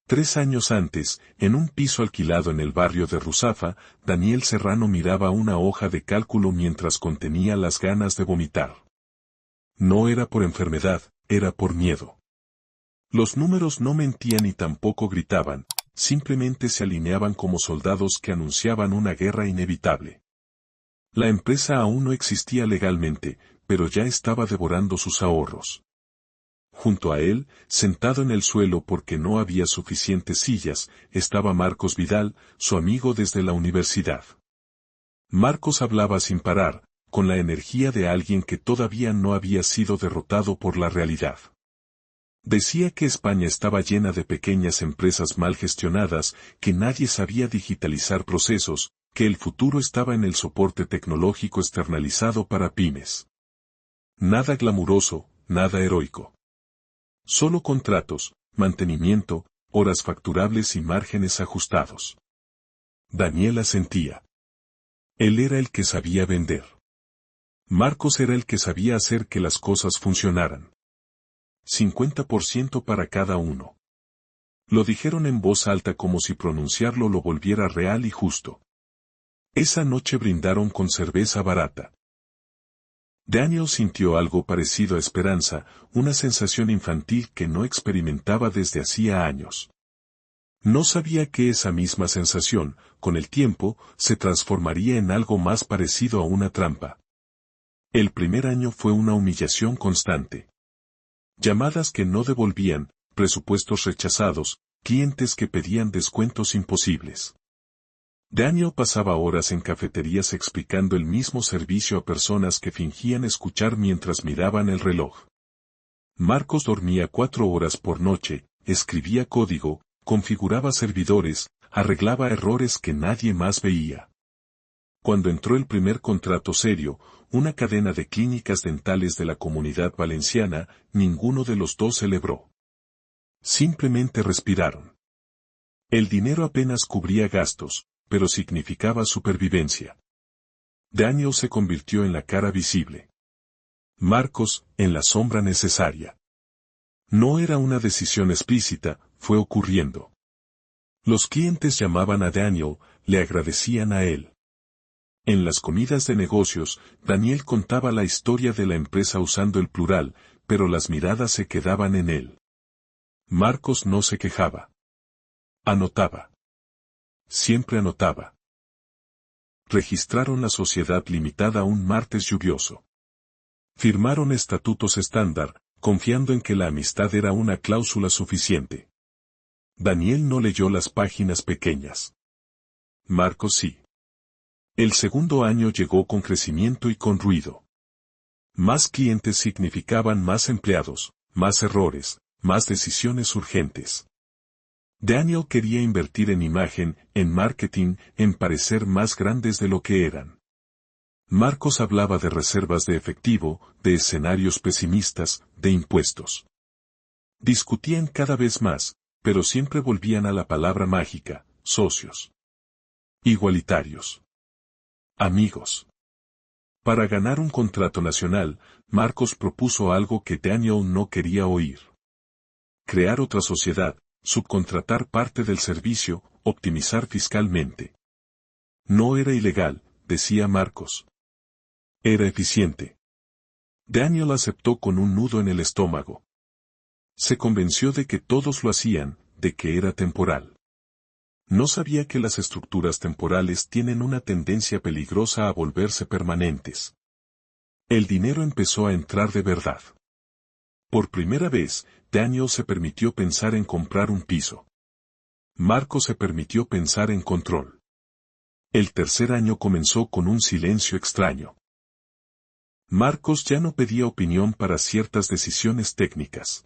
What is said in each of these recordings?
3 años antes, en un piso alquilado en el barrio de Ruzafa, Daniel Serrano miraba una hoja de cálculo mientras contenía las ganas de vomitar. No era por enfermedad, era por miedo. Los números no mentían y tampoco gritaban, simplemente se alineaban como soldados que anunciaban una guerra inevitable. La empresa aún no existía legalmente, pero ya estaba devorando sus ahorros. Junto a él, sentado en el suelo porque no había suficientes sillas, estaba Marcos Vidal, su amigo desde la universidad. Marcos hablaba sin parar, con la energía de alguien que todavía no había sido derrotado por la realidad. Decía que España estaba llena de pequeñas empresas mal gestionadas, que nadie sabía digitalizar procesos, que el futuro estaba en el soporte tecnológico externalizado para pymes. Nada glamuroso, nada heroico. Solo contratos, mantenimiento, horas facturables y márgenes ajustados. Daniel asentía. Él era el que sabía vender. Marcos era el que sabía hacer que las cosas funcionaran. 50% para cada uno. Lo dijeron en voz alta como si pronunciarlo lo volviera real y justo. Esa noche brindaron con cerveza barata. Daniel sintió algo parecido a esperanza, una sensación infantil que no experimentaba desde hacía años. No sabía que esa misma sensación, con el tiempo, se transformaría en algo más parecido a una trampa. El primer año fue una humillación constante. Llamadas que no devolvían, presupuestos rechazados, clientes que pedían descuentos imposibles. Daniel pasaba horas en cafeterías explicando el mismo servicio a personas que fingían escuchar mientras miraban el reloj. Marcos dormía 4 horas por noche, escribía código, configuraba servidores, arreglaba errores que nadie más veía. Cuando entró el primer contrato serio, una cadena de clínicas dentales de la Comunidad Valenciana, ninguno de los dos celebró. Simplemente respiraron. El dinero apenas cubría gastos, pero significaba supervivencia. Daniel se convirtió en la cara visible. Marcos, en la sombra necesaria. No era una decisión explícita, fue ocurriendo. Los clientes llamaban a Daniel, le agradecían a él. En las comidas de negocios, Daniel contaba la historia de la empresa usando el plural, pero las miradas se quedaban en él. Marcos no se quejaba. Anotaba. Siempre anotaba. Registraron la sociedad limitada un martes lluvioso. Firmaron estatutos estándar, confiando en que la amistad era una cláusula suficiente. Daniel no leyó las páginas pequeñas. Marcos sí. El segundo año llegó con crecimiento y con ruido. Más clientes significaban más empleados, más errores, más decisiones urgentes. Daniel quería invertir en imagen, en marketing, en parecer más grandes de lo que eran. Marcos hablaba de reservas de efectivo, de escenarios pesimistas, de impuestos. Discutían cada vez más, pero siempre volvían a la palabra mágica, socios. Igualitarios. Amigos. Para ganar un contrato nacional, Marcos propuso algo que Daniel no quería oír. Crear otra sociedad, subcontratar parte del servicio, optimizar fiscalmente. No era ilegal, decía Marcos. Era eficiente. Daniel aceptó con un nudo en el estómago. Se convenció de que todos lo hacían, de que era temporal. No sabía que las estructuras temporales tienen una tendencia peligrosa a volverse permanentes. El dinero empezó a entrar de verdad. Por primera vez, Daniel se permitió pensar en comprar un piso. Marcos se permitió pensar en control. El tercer año comenzó con un silencio extraño. Marcos ya no pedía opinión para ciertas decisiones técnicas.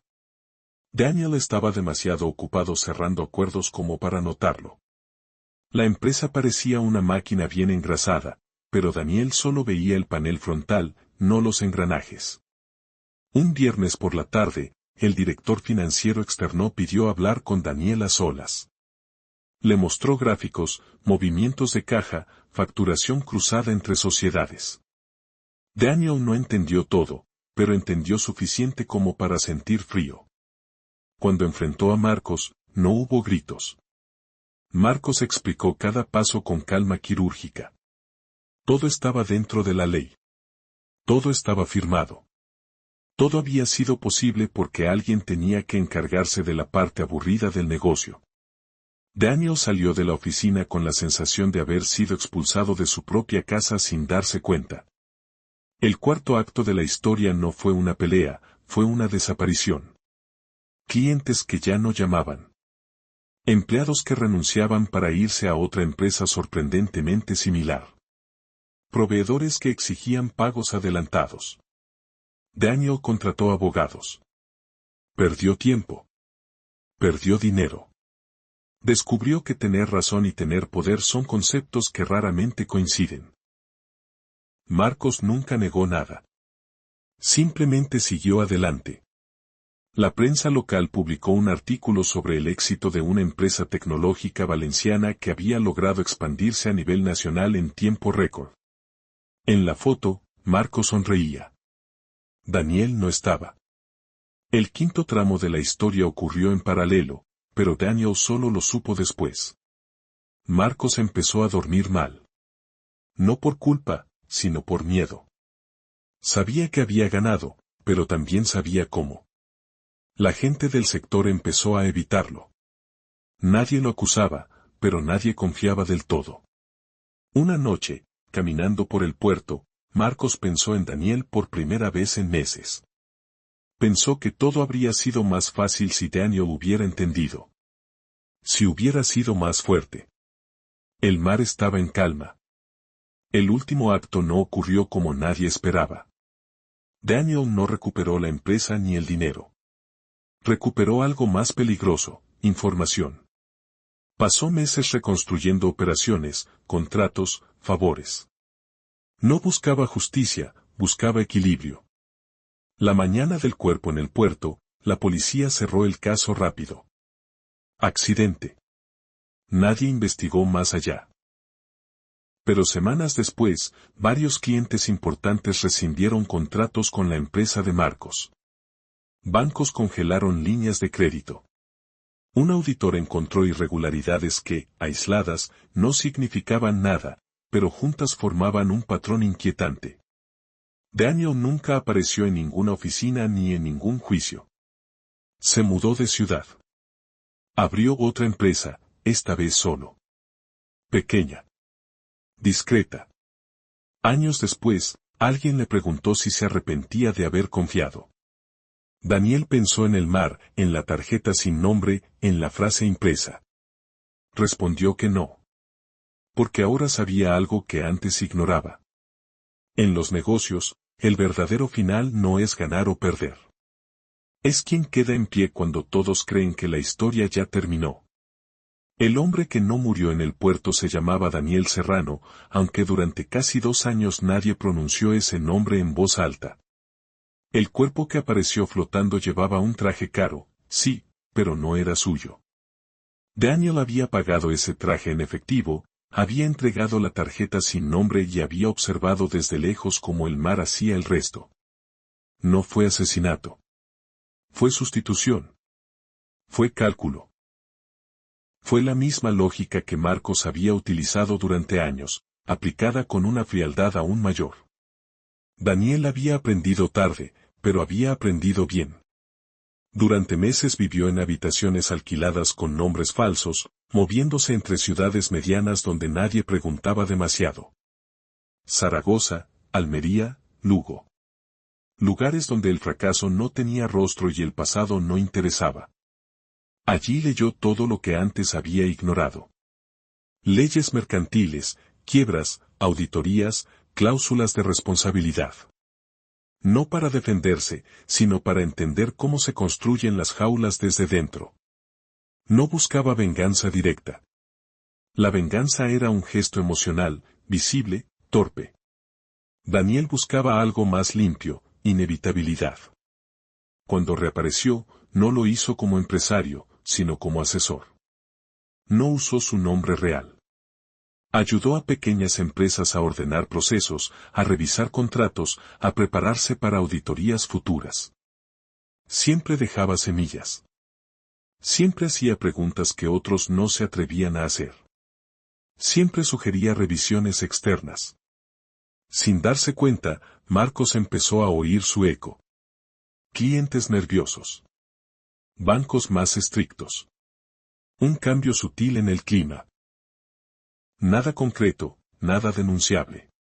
Daniel estaba demasiado ocupado cerrando acuerdos como para notarlo. La empresa parecía una máquina bien engrasada, pero Daniel solo veía el panel frontal, no los engranajes. Un viernes por la tarde, el director financiero externo pidió hablar con Daniel a solas. Le mostró gráficos, movimientos de caja, facturación cruzada entre sociedades. Daniel no entendió todo, pero entendió suficiente como para sentir frío. Cuando enfrentó a Marcos, no hubo gritos. Marcos explicó cada paso con calma quirúrgica. Todo estaba dentro de la ley. Todo estaba firmado. Todo había sido posible porque alguien tenía que encargarse de la parte aburrida del negocio. Daniel salió de la oficina con la sensación de haber sido expulsado de su propia casa sin darse cuenta. El cuarto acto de la historia no fue una pelea, fue una desaparición. Clientes que ya no llamaban. Empleados que renunciaban para irse a otra empresa sorprendentemente similar. Proveedores que exigían pagos adelantados. Daniel contrató abogados. Perdió tiempo. Perdió dinero. Descubrió que tener razón y tener poder son conceptos que raramente coinciden. Marcos nunca negó nada. Simplemente siguió adelante. La prensa local publicó un artículo sobre el éxito de una empresa tecnológica valenciana que había logrado expandirse a nivel nacional en tiempo récord. En la foto, Marcos sonreía. Daniel no estaba. El quinto tramo de la historia ocurrió en paralelo, pero Daniel solo lo supo después. Marcos empezó a dormir mal. No por culpa, sino por miedo. Sabía que había ganado, pero también sabía cómo. La gente del sector empezó a evitarlo. Nadie lo acusaba, pero nadie confiaba del todo. Una noche, caminando por el puerto, Marcos pensó en Daniel por primera vez en meses. Pensó que todo habría sido más fácil si Daniel hubiera entendido. Si hubiera sido más fuerte. El mar estaba en calma. El último acto no ocurrió como nadie esperaba. Daniel no recuperó la empresa ni el dinero. Recuperó algo más peligroso, información. Pasó meses reconstruyendo operaciones, contratos, favores. No buscaba justicia, buscaba equilibrio. La mañana del cuerpo en el puerto, la policía cerró el caso rápido. Accidente. Nadie investigó más allá. Pero semanas después, varios clientes importantes rescindieron contratos con la empresa de Marcos. Bancos congelaron líneas de crédito. Un auditor encontró irregularidades que, aisladas, no significaban nada, pero juntas formaban un patrón inquietante. Daniel nunca apareció en ninguna oficina ni en ningún juicio. Se mudó de ciudad. Abrió otra empresa, esta vez solo. Pequeña. Discreta. Años después, alguien le preguntó si se arrepentía de haber confiado. Daniel pensó en el mar, en la tarjeta sin nombre, en la frase impresa. Respondió que no. Porque ahora sabía algo que antes ignoraba. En los negocios, el verdadero final no es ganar o perder. Es quien queda en pie cuando todos creen que la historia ya terminó. El hombre que no murió en el puerto se llamaba Daniel Serrano, aunque durante casi 2 años nadie pronunció ese nombre en voz alta. El cuerpo que apareció flotando llevaba un traje caro, sí, pero no era suyo. Daniel había pagado ese traje en efectivo, había entregado la tarjeta sin nombre y había observado desde lejos cómo el mar hacía el resto. No fue asesinato. Fue sustitución. Fue cálculo. Fue la misma lógica que Marcos había utilizado durante años, aplicada con una frialdad aún mayor. Daniel había aprendido tarde, pero había aprendido bien. Durante meses vivió en habitaciones alquiladas con nombres falsos, moviéndose entre ciudades medianas donde nadie preguntaba demasiado. Zaragoza, Almería, Lugo. Lugares donde el fracaso no tenía rostro y el pasado no interesaba. Allí leyó todo lo que antes había ignorado. Leyes mercantiles, quiebras, auditorías, cláusulas de responsabilidad. No para defenderse, sino para entender cómo se construyen las jaulas desde dentro. No buscaba venganza directa. La venganza era un gesto emocional, visible, torpe. Daniel buscaba algo más limpio, inevitabilidad. Cuando reapareció, no lo hizo como empresario, sino como asesor. No usó su nombre real. Ayudó a pequeñas empresas a ordenar procesos, a revisar contratos, a prepararse para auditorías futuras. Siempre dejaba semillas. Siempre hacía preguntas que otros no se atrevían a hacer. Siempre sugería revisiones externas. Sin darse cuenta, Marcos empezó a oír su eco. Clientes nerviosos. Bancos más estrictos. Un cambio sutil en el clima. Nada concreto, nada denunciable.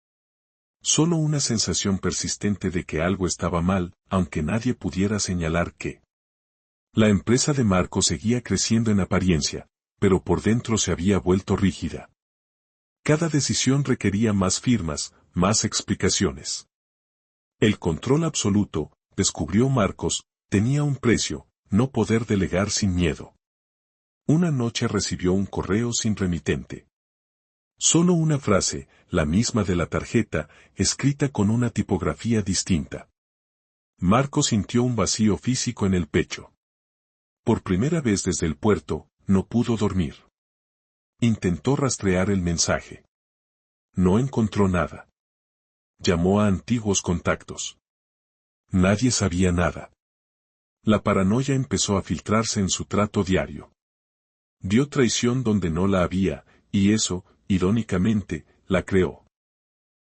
Solo una sensación persistente de que algo estaba mal, aunque nadie pudiera señalar qué. La empresa de Marcos seguía creciendo en apariencia, pero por dentro se había vuelto rígida. Cada decisión requería más firmas, más explicaciones. El control absoluto, descubrió Marcos, tenía un precio: no poder delegar sin miedo. Una noche recibió un correo sin remitente. Solo una frase, la misma de la tarjeta, escrita con una tipografía distinta. Marcos sintió un vacío físico en el pecho. Por primera vez desde el puerto, no pudo dormir. Intentó rastrear el mensaje. No encontró nada. Llamó a antiguos contactos. Nadie sabía nada. La paranoia empezó a filtrarse en su trato diario. Dio traición donde no la había, y eso, irónicamente, la creó.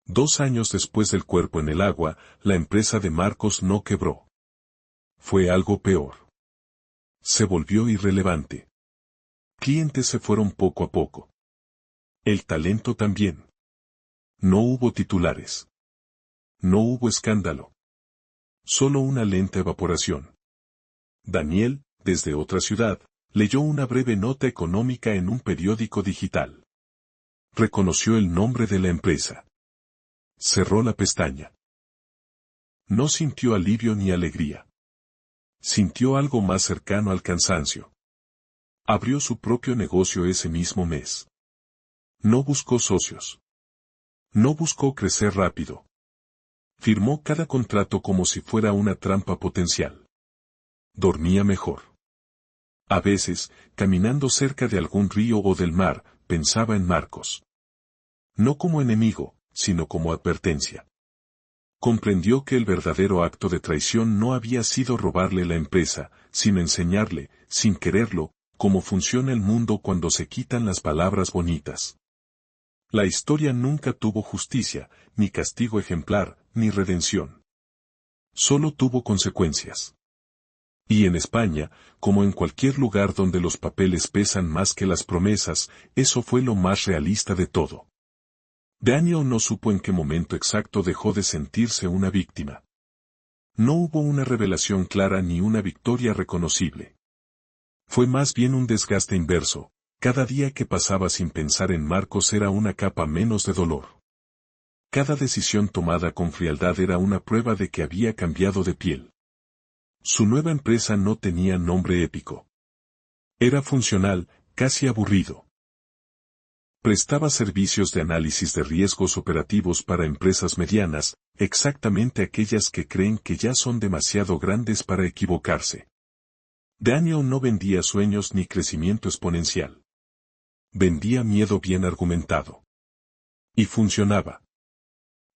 2 años después del cuerpo en el agua, la empresa de Marcos no quebró. Fue algo peor. Se volvió irrelevante. Clientes se fueron poco a poco. El talento también. No hubo titulares. No hubo escándalo. Solo una lenta evaporación. Daniel, desde otra ciudad, leyó una breve nota económica en un periódico digital. Reconoció el nombre de la empresa. Cerró la pestaña. No sintió alivio ni alegría. Sintió algo más cercano al cansancio. Abrió su propio negocio ese mismo mes. No buscó socios. No buscó crecer rápido. Firmó cada contrato como si fuera una trampa potencial. Dormía mejor. A veces, caminando cerca de algún río o del mar, pensaba en Marcos. No como enemigo, sino como advertencia. Comprendió que el verdadero acto de traición no había sido robarle la empresa, sino enseñarle, sin quererlo, cómo funciona el mundo cuando se quitan las palabras bonitas. La historia nunca tuvo justicia, ni castigo ejemplar, ni redención. Solo tuvo consecuencias. Y en España, como en cualquier lugar donde los papeles pesan más que las promesas, eso fue lo más realista de todo. Daniel no supo en qué momento exacto dejó de sentirse una víctima. No hubo una revelación clara ni una victoria reconocible. Fue más bien un desgaste inverso. Cada día que pasaba sin pensar en Marcos era una capa menos de dolor. Cada decisión tomada con frialdad era una prueba de que había cambiado de piel. Su nueva empresa no tenía nombre épico. Era funcional, casi aburrido. Prestaba servicios de análisis de riesgos operativos para empresas medianas, exactamente aquellas que creen que ya son demasiado grandes para equivocarse. Daniel no vendía sueños ni crecimiento exponencial. Vendía miedo bien argumentado. Y funcionaba.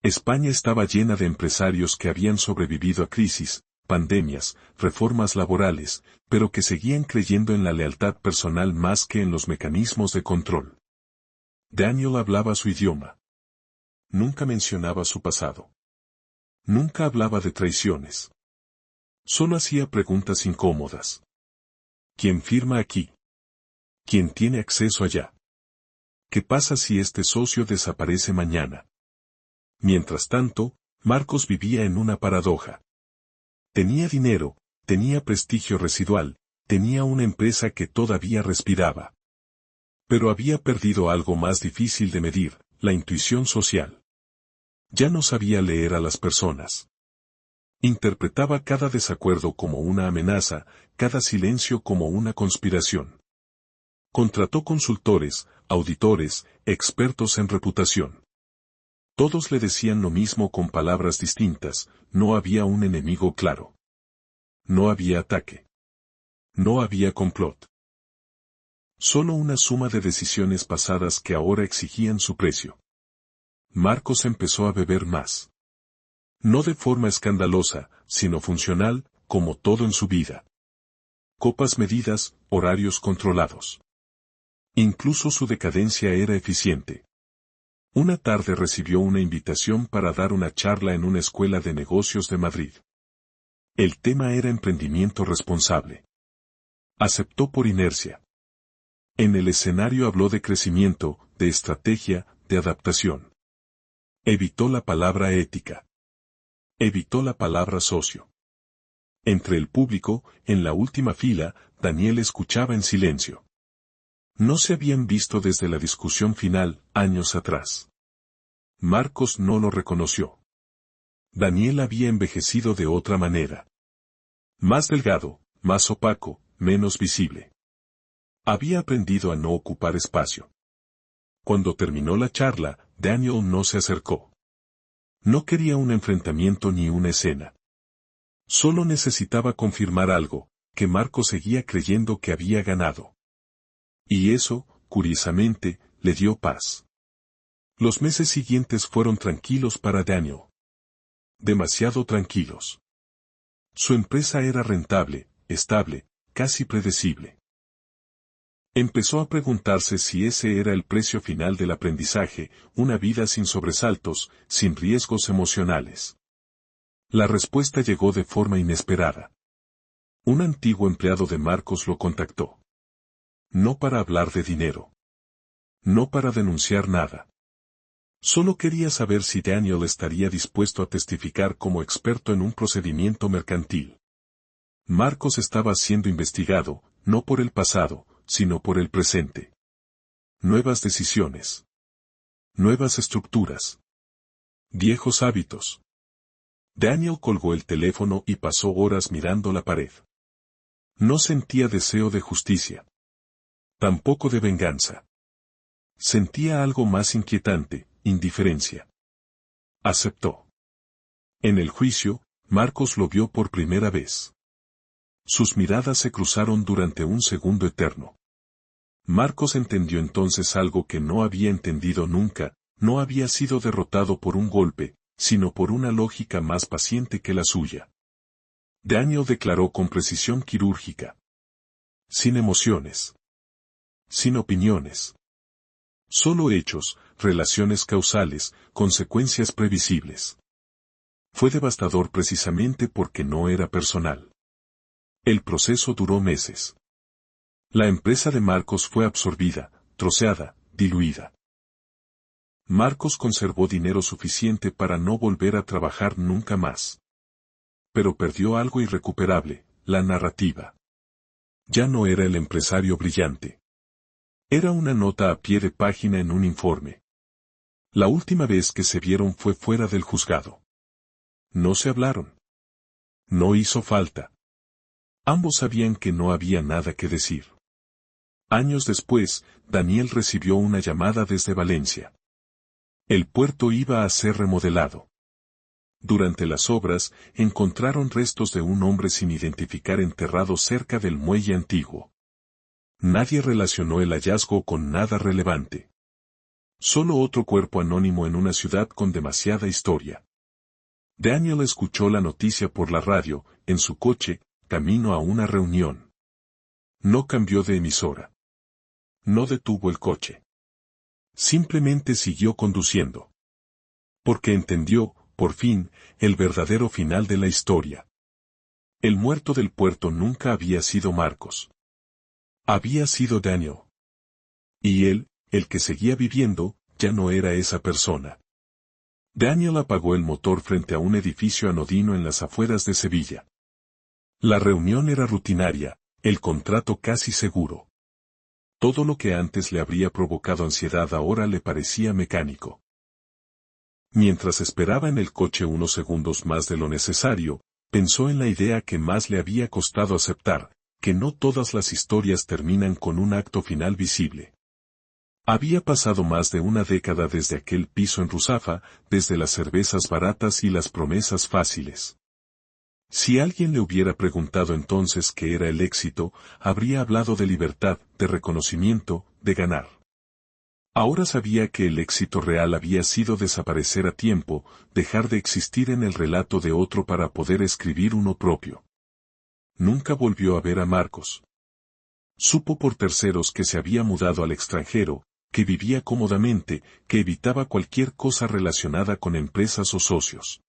España estaba llena de empresarios que habían sobrevivido a crisis, pandemias, reformas laborales, pero que seguían creyendo en la lealtad personal más que en los mecanismos de control. Daniel hablaba su idioma. Nunca mencionaba su pasado. Nunca hablaba de traiciones. Solo hacía preguntas incómodas. ¿Quién firma aquí? ¿Quién tiene acceso allá? ¿Qué pasa si este socio desaparece mañana? Mientras tanto, Marcos vivía en una paradoja. Tenía dinero, tenía prestigio residual, tenía una empresa que todavía respiraba. Pero había perdido algo más difícil de medir, la intuición social. Ya no sabía leer a las personas. Interpretaba cada desacuerdo como una amenaza, cada silencio como una conspiración. Contrató consultores, auditores, expertos en reputación. Todos le decían lo mismo con palabras distintas: no había un enemigo claro. No había ataque. No había complot. Solo una suma de decisiones pasadas que ahora exigían su precio. Marcos empezó a beber más. No de forma escandalosa, sino funcional, como todo en su vida. Copas medidas, horarios controlados. Incluso su decadencia era eficiente. Una tarde recibió una invitación para dar una charla en una escuela de negocios de Madrid. El tema era emprendimiento responsable. Aceptó por inercia. En el escenario habló de crecimiento, de estrategia, de adaptación. Evitó la palabra ética. Evitó la palabra socio. Entre el público, en la última fila, Daniel escuchaba en silencio. No se habían visto desde la discusión final, años atrás. Marcos no lo reconoció. Daniel había envejecido de otra manera. Más delgado, más opaco, menos visible. Había aprendido a no ocupar espacio. Cuando terminó la charla, Daniel no se acercó. No quería un enfrentamiento ni una escena. Solo necesitaba confirmar algo, que Marcos seguía creyendo que había ganado. Y eso, curiosamente, le dio paz. Los meses siguientes fueron tranquilos para Daniel. Demasiado tranquilos. Su empresa era rentable, estable, casi predecible. Empezó a preguntarse si ese era el precio final del aprendizaje, una vida sin sobresaltos, sin riesgos emocionales. La respuesta llegó de forma inesperada. Un antiguo empleado de Marcos lo contactó. No para hablar de dinero. No para denunciar nada. Solo quería saber si Daniel estaría dispuesto a testificar como experto en un procedimiento mercantil. Marcos estaba siendo investigado, no por el pasado, sino por el presente. Nuevas decisiones. Nuevas estructuras. Viejos hábitos. Daniel colgó el teléfono y pasó horas mirando la pared. No sentía deseo de justicia. Tampoco de venganza. Sentía algo más inquietante, indiferencia. Aceptó. En el juicio, Marcos lo vio por primera vez. Sus miradas se cruzaron durante un segundo eterno. Marcos entendió entonces algo que no había entendido nunca, no había sido derrotado por un golpe, sino por una lógica más paciente que la suya. Daniel declaró con precisión quirúrgica. Sin emociones. Sin opiniones. Solo hechos, relaciones causales, consecuencias previsibles. Fue devastador precisamente porque no era personal. El proceso duró meses. La empresa de Marcos fue absorbida, troceada, diluida. Marcos conservó dinero suficiente para no volver a trabajar nunca más. Pero perdió algo irrecuperable, la narrativa. Ya no era el empresario brillante. Era una nota a pie de página en un informe. La última vez que se vieron fue fuera del juzgado. No se hablaron. No hizo falta. Ambos sabían que no había nada que decir. Años después, Daniel recibió una llamada desde Valencia. El puerto iba a ser remodelado. Durante las obras, encontraron restos de un hombre sin identificar enterrado cerca del muelle antiguo. Nadie relacionó el hallazgo con nada relevante. Solo otro cuerpo anónimo en una ciudad con demasiada historia. Daniel escuchó la noticia por la radio, en su coche, camino a una reunión. No cambió de emisora. No detuvo el coche. Simplemente siguió conduciendo. Porque entendió, por fin, el verdadero final de la historia. El muerto del puerto nunca había sido Marcos. Había sido Daniel. Y él, el que seguía viviendo, ya no era esa persona. Daniel apagó el motor frente a un edificio anodino en las afueras de Sevilla. La reunión era rutinaria, el contrato casi seguro. Todo lo que antes le habría provocado ansiedad ahora le parecía mecánico. Mientras esperaba en el coche unos segundos más de lo necesario, pensó en la idea que más le había costado aceptar, que no todas las historias terminan con un acto final visible. Había pasado más de una década desde aquel piso en Ruzafa, desde las cervezas baratas y las promesas fáciles. Si alguien le hubiera preguntado entonces qué era el éxito, habría hablado de libertad, de reconocimiento, de ganar. Ahora sabía que el éxito real había sido desaparecer a tiempo, dejar de existir en el relato de otro para poder escribir uno propio. Nunca volvió a ver a Marcos. Supo por terceros que se había mudado al extranjero, que vivía cómodamente, que evitaba cualquier cosa relacionada con empresas o socios.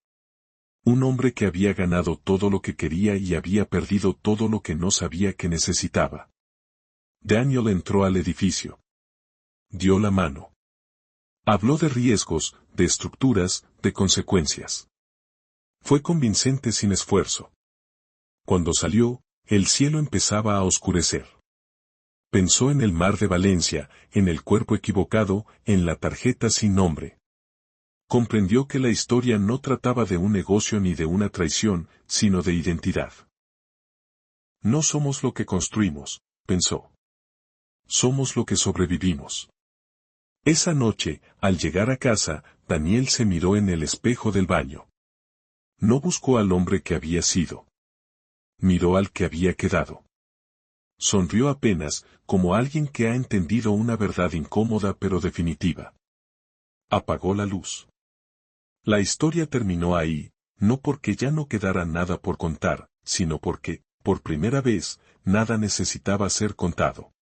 Un hombre que había ganado todo lo que quería y había perdido todo lo que no sabía que necesitaba. Daniel entró al edificio. Dio la mano. Habló de riesgos, de estructuras, de consecuencias. Fue convincente sin esfuerzo. Cuando salió, el cielo empezaba a oscurecer. Pensó en el mar de Valencia, en el cuerpo equivocado, en la tarjeta sin nombre. Comprendió que la historia no trataba de un negocio ni de una traición, sino de identidad. No somos lo que construimos, pensó. Somos lo que sobrevivimos. Esa noche, al llegar a casa, Daniel se miró en el espejo del baño. No buscó al hombre que había sido. Miró al que había quedado. Sonrió apenas, como alguien que ha entendido una verdad incómoda pero definitiva. Apagó la luz. La historia terminó ahí, no porque ya no quedara nada por contar, sino porque, por primera vez, nada necesitaba ser contado.